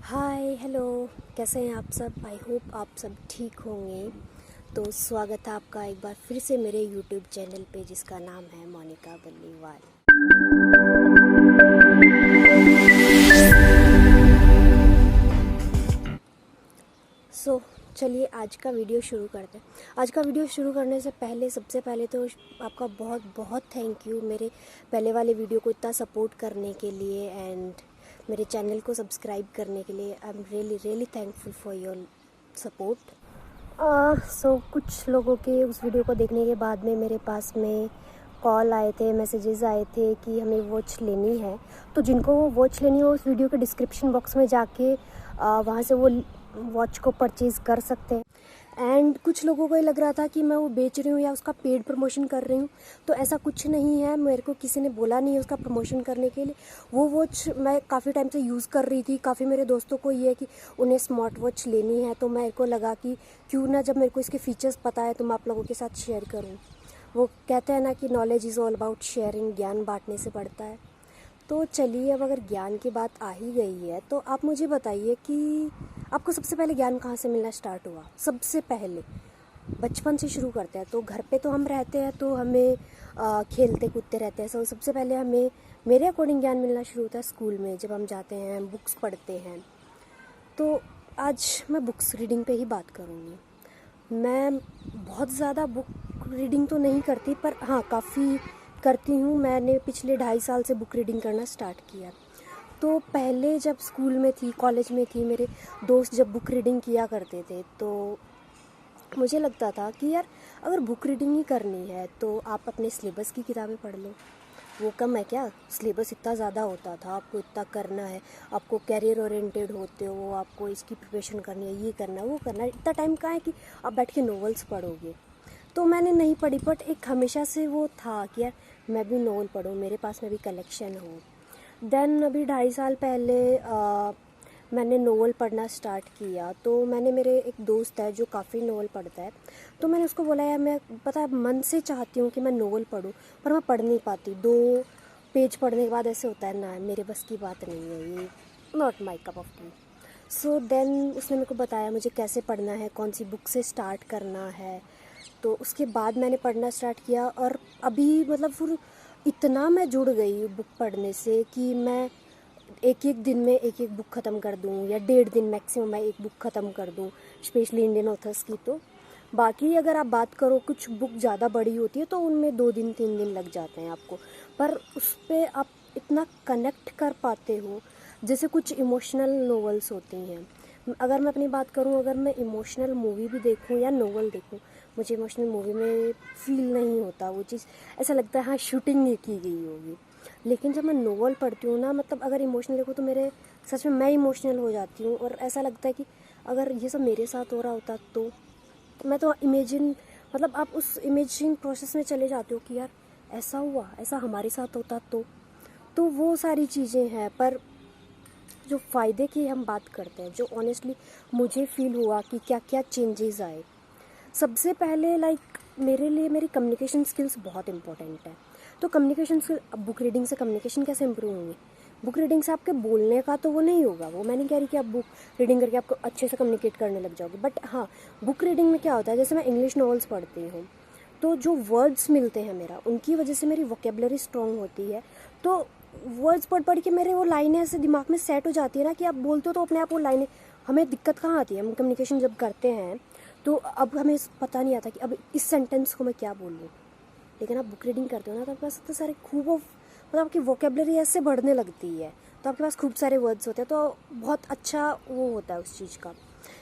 Hi hello, कैसे हैं आप सब। आई होप आप सब ठीक होंगे। तो स्वागत है आपका एक बार फिर से मेरे यूट्यूब चैनल पे जिसका नाम है मोनिका बल्लीवाल। चलिए आज का वीडियो शुरू करते हैं। आज का वीडियो शुरू करने से पहले सबसे पहले तो आपका बहुत बहुत थैंक यू मेरे पहले वाले वीडियो को इतना सपोर्ट करने के लिए एंड मेरे चैनल को सब्सक्राइब करने के लिए। I am really thankful for your support. कुछ लोगों के उस वीडियो को देखने के बाद में मेरे पास में कॉल आए थे, मैसेजेस आए थे कि हमें वॉच लेनी है। तो जिनको वो वॉच लेनी हो उस वीडियो के डिस्क्रिप्शन बॉक्स में जाके वहाँ से वो वॉच को परचेज़ कर सकते हैं। एंड कुछ लोगों को ये लग रहा था कि मैं वो बेच रही हूँ या उसका पेड प्रमोशन कर रही हूँ, तो ऐसा कुछ नहीं है। मेरे को किसी ने बोला नहीं है उसका प्रमोशन करने के लिए। वो वॉच मैं काफ़ी टाइम से यूज़ कर रही थी। काफ़ी मेरे दोस्तों को ये है कि उन्हें स्मार्ट वॉच लेनी है, तो मेरे को लगा कि क्यों ना, जब मेरे को इसके फीचर्स पता है तो मैं आप लोगों के साथ शेयर करूँ। वो कहते हैं ना कि knowledge is all about sharing, ज्ञान बांटने से बढ़ता है। तो चलिए, अब अगर ज्ञान की बात आ ही गई है तो आप मुझे बताइए कि आपको सबसे पहले ज्ञान कहाँ से मिलना स्टार्ट हुआ। सबसे पहले बचपन से शुरू करते हैं। तो घर पे तो हम रहते हैं तो हमें खेलते कूदते रहते हैं। सबसे पहले हमें मेरे अकॉर्डिंग ज्ञान मिलना शुरू होता है स्कूल में, जब हम जाते हैं बुक्स पढ़ते हैं। तो आज मैं बुक्स रीडिंग पे ही बात करूँगी। मैं बहुत ज़्यादा बुक रीडिंग तो नहीं करती, पर हाँ काफ़ी करती हूँ। मैंने पिछले 2.5 साल से बुक रीडिंग करना स्टार्ट किया। तो पहले जब स्कूल में थी, कॉलेज में थी, मेरे दोस्त जब बुक रीडिंग किया करते थे तो मुझे लगता था कि यार अगर बुक रीडिंग ही करनी है तो आप अपने सिलेबस की किताबें पढ़ लो। वो कम है क्या? सिलेबस इतना ज़्यादा होता था, आपको इतना करना है, आपको कैरियर ओरिएंटेड होते हो, आपको इसकी प्रिपरेशन करनी है, ये करना है, वो करना है। इतना टाइम कहाँ है कि आप बैठ के नॉवेल्स पढ़ोगे। तो मैंने नहीं पढ़ी, बट एक हमेशा से वो था कि यार मैं भी नॉवल पढ़ूँ, मेरे पास में भी कलेक्शन हो। देन अभी 2.5 साल पहले मैंने नॉवल पढ़ना स्टार्ट किया। तो मैंने, मेरे एक दोस्त है जो काफ़ी नॉवल पढ़ता है, तो मैंने उसको बोला यार मैं, पता है, मन से चाहती हूँ कि मैं नॉवल पढूँ, पर मैं पढ़ नहीं पाती। 2 पेज पढ़ने के बाद ऐसे होता है ना, मेरे बस की बात नहीं है, ये not my cup of tea. So then उसने मेरे को बताया मुझे कैसे पढ़ना है, कौन सी बुक से स्टार्ट करना है। तो उसके बाद मैंने पढ़ना स्टार्ट किया और अभी मतलब फिर इतना मैं जुड़ गई बुक पढ़ने से कि मैं एक एक दिन में एक एक बुक ख़त्म कर दूँ, या 1.5 दिन मैक्सिमम मैं एक बुक ख़त्म कर दूँ, स्पेशली इंडियन ऑथर्स की। तो बाकी अगर आप बात करो, कुछ बुक ज़्यादा बड़ी होती है तो उनमें 2 दिन 3 दिन लग जाते हैं आपको, पर उस पर आप इतना कनेक्ट कर पाते हो। जैसे कुछ इमोशनल नॉवेल्स होती हैं। अगर मैं अपनी बात करूं, अगर मैं इमोशनल मूवी भी देखूं या नॉवल देखूं, मुझे इमोशनल मूवी में फील नहीं होता वो चीज़। ऐसा लगता है हाँ शूटिंग नहीं की गई होगी। लेकिन जब मैं नॉवल पढ़ती हूँ ना, मतलब अगर इमोशनल देखूँ तो मेरे सच में मैं इमोशनल हो जाती हूँ। और ऐसा लगता है कि अगर ये सब मेरे साथ हो रहा होता तो मैं तो इमेजिन, मतलब आप उस इमेजिन प्रोसेस में चले जाते हो कि यार ऐसा हुआ, ऐसा हमारे साथ होता तो वो सारी चीज़ें हैं। पर जो फ़ायदे की हम बात करते हैं, जो ऑनेस्टली मुझे फील हुआ कि क्या क्या चेंजेस आए। सबसे पहले मेरे लिए मेरी कम्युनिकेशन स्किल्स बहुत इंपॉर्टेंट है। तो कम्युनिकेशन स्किल, अब बुक रीडिंग से कम्युनिकेशन कैसे इंप्रूव होंगे? बुक रीडिंग से आपके बोलने का तो वो नहीं होगा, वो मैं नहीं कह रही कि आप बुक रीडिंग करके आपको अच्छे से कम्युनिकेट करने लग जाओगे। बट हाँ, बुक रीडिंग में क्या होता है, जैसे मैं इंग्लिश नॉवेल्स पढ़ती हूँ तो जो वर्ड्स मिलते हैं मेरा, उनकी वजह से मेरी वोकेबलरी स्ट्रॉन्ग होती है। तो वर्ड्स पढ़ पढ़ के मेरे वो लाइनें ऐसे दिमाग में सेट हो जाती है ना कि आप बोलते हो तो अपने आप वो लाइनें, हमें दिक्कत कहाँ आती है, हम कम्युनिकेशन जब करते हैं तो अब हमें पता नहीं आता कि अब इस सेंटेंस को मैं क्या बोलूँ। लेकिन आप बुक रीडिंग करते हो ना तो आपके पास इतने सारे मतलब आपकी वोकेबलरी ऐसे बढ़ने लगती है, तो आपके पास खूब सारे वर्ड्स होते हैं, तो बहुत अच्छा वो होता है उस चीज़ का।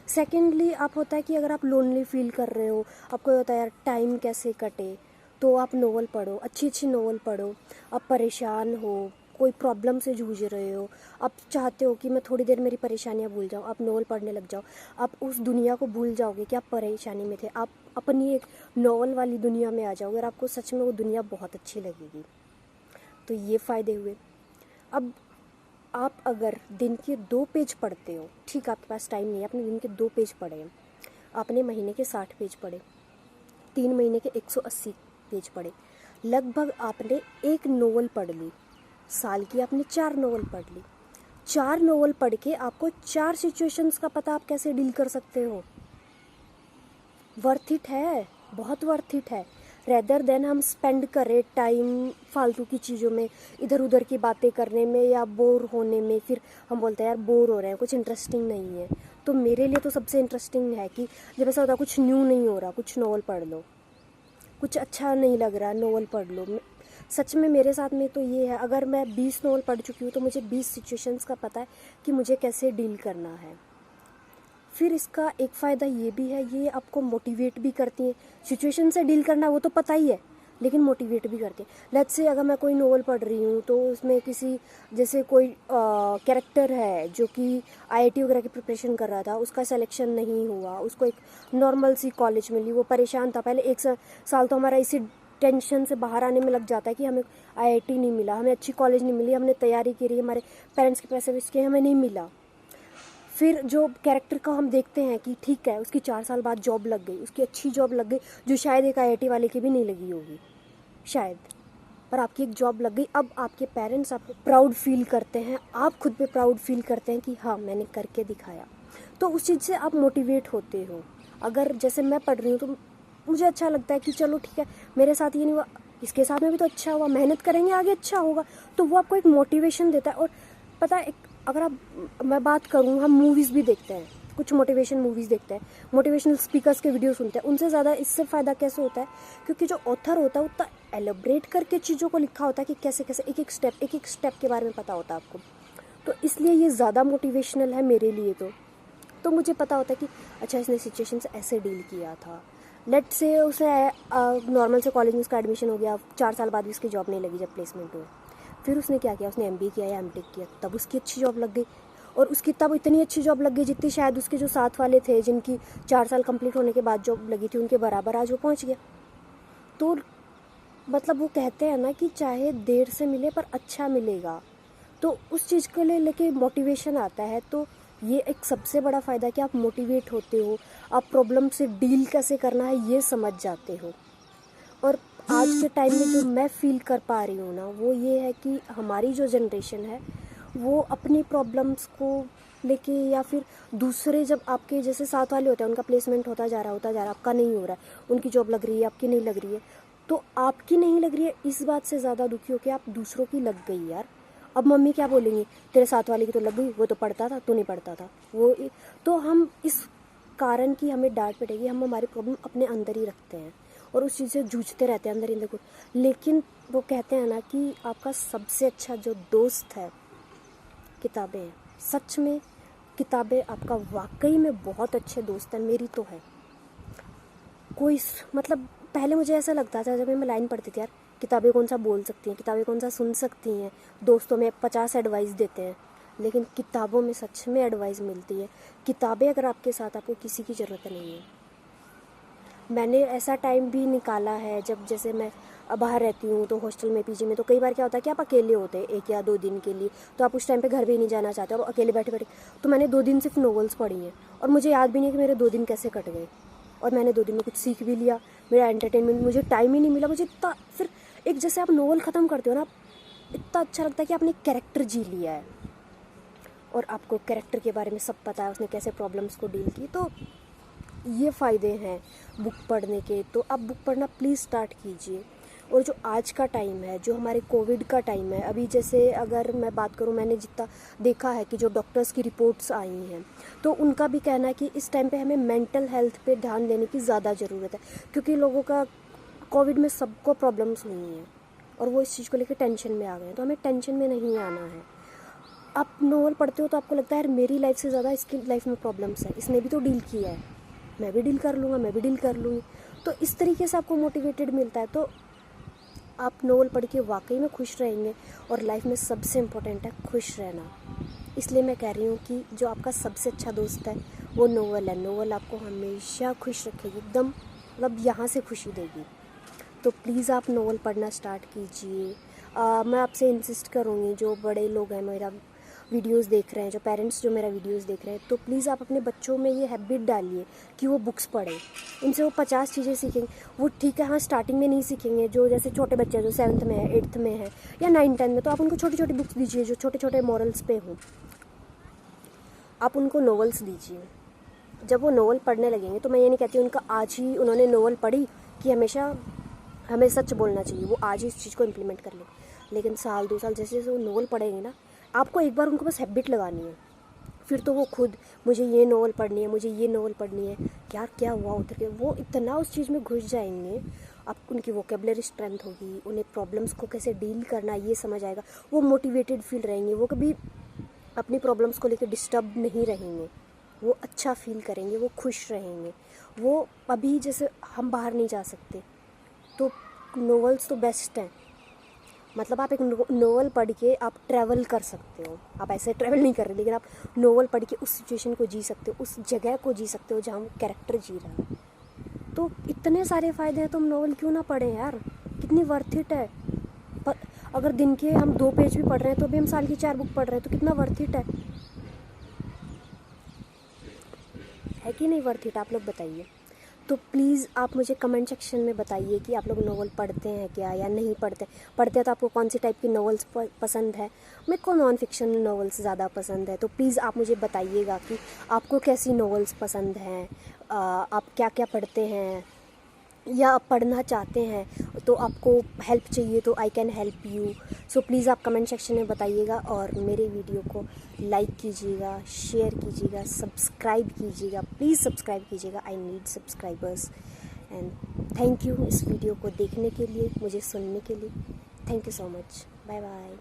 सेकेंडली आप होता है कि अगर आप लोनली फील कर रहे हो, आपको होता है यार टाइम कैसे कटे, तो आप नॉवल पढ़ो, अच्छी अच्छी नॉवल पढ़ो। आप परेशान हो, कोई प्रॉब्लम से जूझ रहे हो, आप चाहते हो कि मैं थोड़ी देर मेरी परेशानियां भूल जाऊं, आप नॉवल पढ़ने लग जाओ। आप उस दुनिया को भूल जाओगे कि आप परेशानी में थे, आप अपनी एक नॉवल वाली दुनिया में आ जाओगे और आपको सच में वो दुनिया बहुत अच्छी लगेगी। तो ये फ़ायदे हुए। अब आप अगर दिन के 2 पेज पढ़ते हो, ठीक, आपके पास टाइम नहीं है, आपने दिन के 2 पेज पढ़े, आपने महीने के 60 पेज पढ़े, 3 महीने के 180 पेज पढ़े, लगभग आपने एक नॉवल पढ़ ली। साल की आपने 4 नॉवल पढ़ ली। 4 नॉवल पढ़ के आपको 4 सिचुएशंस का पता आप कैसे डील कर सकते हो। वर्थ इट है, बहुत वर्थ इट है। रेदर देन हम स्पेंड करें टाइम फालतू की चीज़ों में, इधर उधर की बातें करने में या बोर होने में, फिर हम बोलते हैं यार बोर हो रहे हैं, कुछ इंटरेस्टिंग नहीं है। तो मेरे लिए तो सबसे इंटरेस्टिंग है कि जब ऐसा होता है कुछ न्यू नहीं हो रहा, कुछ नॉवल पढ़ लो, कुछ अच्छा नहीं लग रहा नॉवल पढ़ लो। सच में मेरे साथ में तो ये है, अगर मैं 20 नॉवल पढ़ चुकी हूँ तो मुझे 20 सिचुएशंस का पता है कि मुझे कैसे डील करना है। फिर इसका एक फ़ायदा ये भी है, ये आपको मोटिवेट भी करती है। सिचुएशन से डील करना वो तो पता ही है, लेकिन मोटिवेट भी करती है। लेट्स से अगर मैं कोई नॉवल पढ़ रही हूँ तो उसमें किसी जैसे कोई कैरेक्टर है जो कि आईआईटी वगैरह की प्रिपरेशन कर रहा था, उसका सिलेक्शन नहीं हुआ, उसको एक नॉर्मल सी कॉलेज मिली, वो परेशान था। पहले 1 साल तो हमारा इसी टेंशन से बाहर आने में लग जाता है कि हमें आईआईटी नहीं मिला, हमें अच्छी कॉलेज नहीं मिली, हमने तैयारी करी, हमारे पेरेंट्स के पैसे वेस्ट किए, हमें नहीं मिला। फिर जो कैरेक्टर का हम देखते हैं कि ठीक है उसकी 4 साल बाद जॉब लग गई, उसकी अच्छी जॉब लग गई, जो शायद एक आईआईटी वाले की भी नहीं लगी होगी शायद, पर आपकी एक जॉब लग गई। अब आपके पेरेंट्स आपको प्राउड फील करते हैं, आप खुद पे प्राउड फील करते हैं कि हाँ मैंने करके दिखाया। तो उस चीज़ से आप मोटिवेट होते हो। अगर जैसे मैं पढ़ रही हूँ तो मुझे अच्छा लगता है कि चलो ठीक है मेरे साथ ये नहीं हुआ, इसके साथ में भी तो अच्छा हुआ, मेहनत करेंगे आगे अच्छा होगा। तो वो आपको एक मोटिवेशन देता है। और पता है अगर मैं बात करूँ, हम मूवीज़ भी देखते हैं, कुछ मोटिवेशन मूवीज़ देखते हैं, मोटिवेशनल स्पीकर्स के वीडियो सुनते हैं, उनसे ज़्यादा इससे फ़ायदा कैसे होता है, क्योंकि जो ऑथर होता है उतना एलेबरेट करके चीज़ों को लिखा होता है कि कैसे कैसे एक एक स्टेप के बारे में पता होता है आपको। तो इसलिए ये ज़्यादा मोटिवेशनल है मेरे लिए। तो मुझे पता होता है कि अच्छा इसने सिचुएशन से ऐसे डील किया था। लेट से उसे नॉर्मल से कॉलेज में उसका एडमिशन हो गया, 4 साल बाद भी उसकी जॉब नहीं लगी जब प्लेसमेंट हुई। फिर उसने क्या किया, उसने एमबीए किया या एमटेक किया, तब उसकी अच्छी जॉब लग गई। और उसकी तब इतनी अच्छी जॉब लग गई जितनी शायद उसके जो साथ वाले थे जिनकी 4 साल कंप्लीट होने के बाद जॉब लगी थी, उनके बराबर आज वो पहुंच गया। तो मतलब वो कहते हैं ना कि चाहे देर से मिले पर अच्छा मिलेगा। तो उस चीज़ के लिए लेके मोटिवेशन आता है। तो ये एक सबसे बड़ा फ़ायदा कि आप मोटिवेट होते हो, आप प्रॉब्लम से डील कैसे करना है ये समझ जाते हो। और आज के टाइम में जो मैं फील कर पा रही हूँ ना, वो ये है कि हमारी जो जनरेशन है वो अपनी प्रॉब्लम्स को लेके, या फिर दूसरे जब आपके जैसे साथ वाले होते हैं उनका प्लेसमेंट होता जा रहा है, आपका नहीं हो रहा है, उनकी जॉब लग रही है आपकी नहीं लग रही है, तो आपकी नहीं लग रही है इस बात से ज़्यादा दुखी हो कि आप दूसरों की लग गई यार। अब मम्मी क्या बोलेंगी, तेरे साथ वाले की तो लग गई, वो तो पढ़ता था तू नहीं पढ़ता था वो। तो हम इस कारण की हमें डांट पड़ेगी, हम हमारी प्रॉब्लम अपने अंदर ही रखते हैं और उस चीज़ से जूझते रहते हैं अंदर अंदर को। लेकिन वो कहते हैं ना कि आपका सबसे अच्छा जो दोस्त है किताबें हैं। सच में किताबें आपका वाकई में बहुत अच्छे दोस्त हैं। मेरी तो है कोई मतलब पहले मुझे ऐसा लगता था जब मैं लाइन पढ़ती थी, यार किताबें कौन सा बोल सकती हैं, किताबें कौन सा सुन सकती हैं, दोस्तों में 50 एडवाइस देते हैं, लेकिन किताबों में सच में एडवाइस मिलती है। किताबें अगर आपके साथ, आपको किसी की ज़रूरत नहीं है। मैंने ऐसा टाइम भी निकाला है जब जैसे मैं बाहर रहती हूँ तो हॉस्टल में, पीजी में, तो कई बार क्या होता है कि आप अकेले होते हैं 1 या 2 दिन के लिए, तो आप उस टाइम पे घर भी नहीं जाना चाहते और अकेले बैठे बैठे, तो मैंने 2 दिन सिर्फ नॉवेल्स पढ़ी हैं और मुझे याद भी नहीं कि मेरे 2 दिन कैसे कट गए। और मैंने 2 दिन में कुछ सीख भी लिया, मेरा एंटरटेनमेंट, मुझे टाइम ही नहीं मिला मुझे इतना। फिर एक जैसे आप नॉवल ख़त्म करते हो ना, इतना अच्छा लगता है कि आपने कैरेक्टर जी लिया है और आपको कैरेक्टर के बारे में सब पता है, उसने कैसे प्रॉब्लम्स को डील की। तो ये फ़ायदे हैं बुक पढ़ने के। तो आप बुक पढ़ना प्लीज़ स्टार्ट कीजिए। और जो आज का टाइम है, जो हमारे कोविड का टाइम है, अभी जैसे अगर मैं बात करूं, मैंने जितना देखा है कि जो डॉक्टर्स की रिपोर्ट्स आई हैं, तो उनका भी कहना है कि इस टाइम पे हमें मेंटल हेल्थ पे ध्यान देने की ज़्यादा ज़रूरत है, क्योंकि लोगों का कोविड में सबको प्रॉब्लम्स हुई हैं और वो इस चीज़ को लेकर टेंशन में आ गए हैं। तो हमें टेंशन में नहीं आना है। आप नॉवल पढ़ते हो तो आपको लगता है यार मेरी लाइफ से ज़्यादा इसकी लाइफ में प्रॉब्लम्स है, इसने भी तो डील किया है, मैं भी डील कर लूँगा, मैं भी डील कर लूँगी। तो इस तरीके से आपको मोटिवेटेड मिलता है। तो आप नॉवल पढ़ के वाकई में खुश रहेंगे। और लाइफ में सबसे इम्पोर्टेंट है खुश रहना। इसलिए मैं कह रही हूँ कि जो आपका सबसे अच्छा दोस्त है वो नॉवल है। नॉवल आपको हमेशा खुश रखेगी, एकदम मतलब यहाँ से खुशी देगी। तो प्लीज़ आप नॉवल पढ़ना स्टार्ट कीजिए। मैं आपसे इंसिस्ट करूँगी, जो बड़े लोग हैं मेरा वीडियोस देख रहे हैं, जो पेरेंट्स जो मेरा वीडियोस देख रहे हैं, तो प्लीज़ आप अपने बच्चों में ये हैबिट डालिए कि वो बुक्स पढ़ें। उनसे वो 50 चीज़ें सीखेंगे। वो ठीक है, हाँ स्टार्टिंग में नहीं सीखेंगे, जो जैसे छोटे बच्चे जो 7th में है, 8th में है या 9th 10th में, तो आप उनको छोटी छोटी बुक्स दीजिए जो छोटे छोटे मॉरल्स पे हों। आप उनको नॉवेल्स दीजिए। जब वो नॉवल पढ़ने लगेंगे, तो मैं ये नहीं कहती उनका आज ही उन्होंने नॉवल पढ़ी कि हमेशा हमें सच बोलना चाहिए, वो आज ही इस चीज़ को इम्प्लीमेंट कर लें, लेकिन साल 2 साल जैसे जैसे वो नॉवल पढ़ेंगे ना, आपको एक बार उनको बस हैबिट लगानी है, फिर तो वो खुद मुझे ये नॉवल पढ़नी है, मुझे ये नॉवल पढ़नी है, यार क्या हुआ उधर के, वो इतना उस चीज़ में घुस जाएंगे। आप उनकी वोकेबलरी स्ट्रेंथ होगी, उन्हें प्रॉब्लम्स को कैसे डील करना ये समझ आएगा, वो मोटिवेटेड फील रहेंगे, वो कभी अपनी प्रॉब्लम्स को लेकर डिस्टर्ब नहीं रहेंगे, वो अच्छा फील करेंगे, वो खुश रहेंगे। वो अभी जैसे हम बाहर नहीं जा सकते, तो नॉवेल्स तो बेस्ट हैं। मतलब आप एक नॉवल पढ़ के आप ट्रैवल कर सकते हो, आप ऐसे ट्रैवल नहीं कर रहे, लेकिन आप नॉवल पढ़ के उस सिचुएशन को जी सकते हो, उस जगह को जी सकते हो जहाँ वो कैरेक्टर जी रहा है। तो इतने सारे फ़ायदे हैं, तो हम नॉवल क्यों ना पढ़ें यार, कितनी वर्थ इट है। पर अगर दिन के हम 2 पेज भी पढ़ रहे हैं, तो भी हम साल की 4 बुक पढ़ रहे हैं, तो कितना वर्थ इट है कि नहीं वर्थ इट, आप लोग बताइए। तो प्लीज़ आप मुझे कमेंट सेक्शन में बताइए कि आप लोग नॉवल पढ़ते हैं क्या या नहीं पढ़ते। पढ़ते हैं तो आपको कौन सी टाइप की नॉवेल्स पसंद है। मेरे को नॉन फिक्शन नॉवेल्स ज़्यादा पसंद है, तो प्लीज़ आप मुझे बताइएगा कि आपको कैसी नॉवेल्स पसंद हैं, आप क्या क्या पढ़ते हैं या आप पढ़ना चाहते हैं, तो आपको हेल्प चाहिए तो I can help you. So please आप कमेंट सेक्शन में बताइएगा, और मेरे वीडियो को लाइक कीजिएगा, शेयर कीजिएगा, सब्सक्राइब कीजिएगा, प्लीज़ सब्सक्राइब कीजिएगा, I need subscribers. And thank you इस वीडियो को देखने के लिए, मुझे सुनने के लिए। Thank you so much, bye bye.